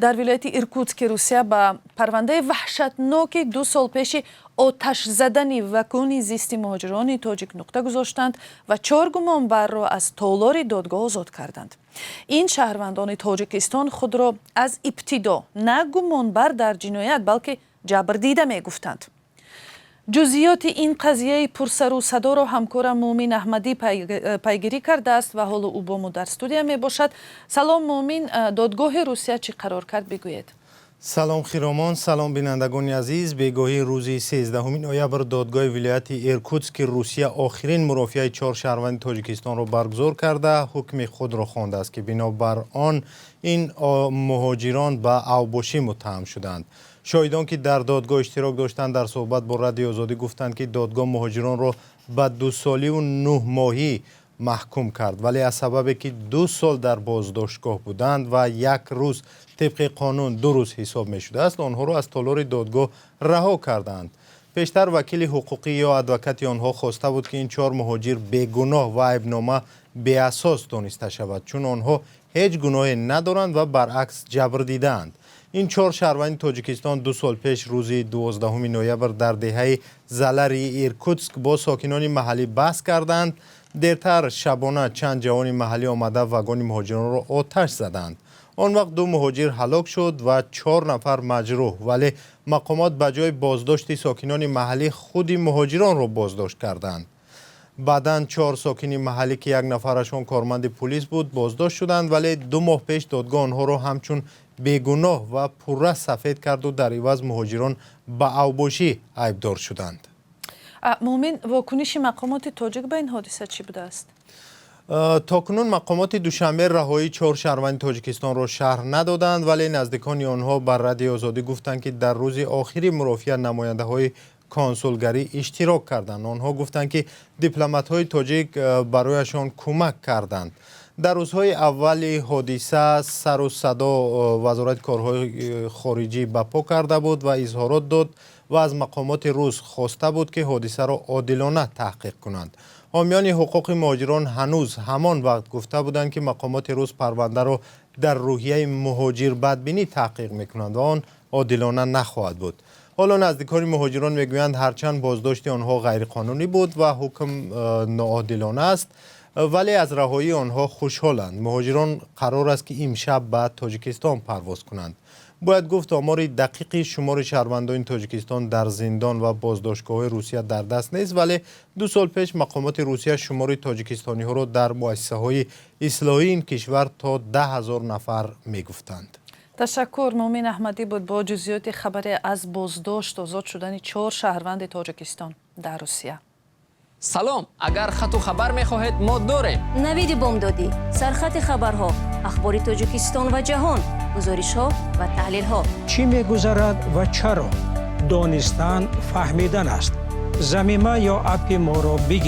در ولایت ایرکوتسک روسیه با پرونده وحشتناک 2 سال پیش آتش زدنی و کون زیستی مهاجران تاجیک نقطه گذاشتند و 4 گمانبر را از تالار دادگاه آزاد کردند. این شهروندان تاجیکستان خود را از ابتدا نه گمانبر در جنایت بلکه جبر دیده می گفتند. جزئیات این قضیه پرسر و صدا را همکارم مومین احمدی پیگیری کرده است و حال او با ما در استودیو می باشد. سلام مومین، دادگاه روسیه چی قرار کرد بگوید؟ سلام خیرامان، سلام بینندگان عزیز. بگاهی روزی 13 نوامبر دادگاه ولایت ایرکوتسک روسیه آخرین مرافعه 4 شهروند تاجیکستان را برگزار کرده حکم خود را خوانده است که بنابر آن این مهاجران به اوباشی متهم شدند. شاهدان که در دادگاه اشتراک داشتند در صحبت با رادیو آزادی گفتند که دادگاه مهاجران را به 2 سالی و 9 ماهی محکوم کرد، ولی از سببی که 2 سال در بازداشتگاه بودند و 1 روز طبق قانون 2 روز حساب می شده است، آنها را از تالار دادگاه رها کردند. پیشتر وکیل حقوقی یا ادوکات آنها خواسته بود که این 4 مهاجر بیگناه و عیبنامه بی اساس دانسته شود، چون آنها هیچ گناهی ندارند و برعکس جبر دیدند. این 4 شهروند تاجیکستان 2 سال پیش روز 12 نوامبر در دهه زلری ایرکوتسک با ساکنان محلی بحث کردند. دیرتر شبانه چند جوان محلی آمده واگن مهاجران را آتش زدند. آن وقت 2 مهاجر هلاک شد و 4 نفر مجروح، ولی مقامات به جای بازداشت ساکنان محلی خود مهاجران را بازداشت کردند. بعداً 4 ساکن محلی که 1 نفرشان کارمند پلیس بود بازداشت شدند، ولی 2 ماه پیش دادگاه آنها را همچون بیگناه و پرره سفید کرد و در عوض مهاجران به اوباشی عیبدار شدند. مومن، واکنش مقامات تاجیک به این حادثه چی بوده است؟ تاکنون مقامات دوشنبه رهایی 4 شهروند تاجیکستان را شرح ندادند، ولی نزدیکان آنها بر رادیو آزادی گفتند که در روز آخری مرافعه نماینده های کنسولگری اشتراک کردند. آنها گفتند که دیپلمات های تاجیک برایشان کمک کردند. در روزهای اول حادثه سر و صدا وزارت کارهای خارجی بپا کرده بود و اظهارات داد و از مقامات روس خواسته بود که حادثه را عادلانه تحقیق کنند. حامیان حقوق مهاجران هنوز همان وقت گفته بودند که مقامات روس پرونده را در روحیه مهاجر بدبینی تحقیق میکنند و آن عادلانه نخواهد بود. حالا نزدیکان مهاجران میگویند هرچند بازداشت آنها غیرقانونی بود و حکم ناعادلانه است، ولی از رهایی آنها خوشحالند. مهاجران قرار است که امشب به تاجیکستان پرواز کنند. باید گفت آمار دقیقی شمار شهروندان تاجیکستان در زندان و بازداشتگاه روسیه در دست نیست، ولی 2 سال پیش مقامات روسیه شمار تاجیکستانی ها را در مؤسسه های اصلاحی این کشور تا 10,000 نفر می گفتند. تشکر. مومین احمدی بود با جزئیات خبری از بازداشت آزاد شدن 4 شهروند تاجیکستان در روسیه. سلام، اگر خط و خبر می‌خواهید ما داریم. نوید بامدادی، سرخط خبرها، اخبار تاجیکستان و جهان، گزارش‌ها و تحلیل‌ها. چی می‌گذرد و چرا؟ دانستن فهمیدن است. ضمیمه یا اپ ما را بگیرید.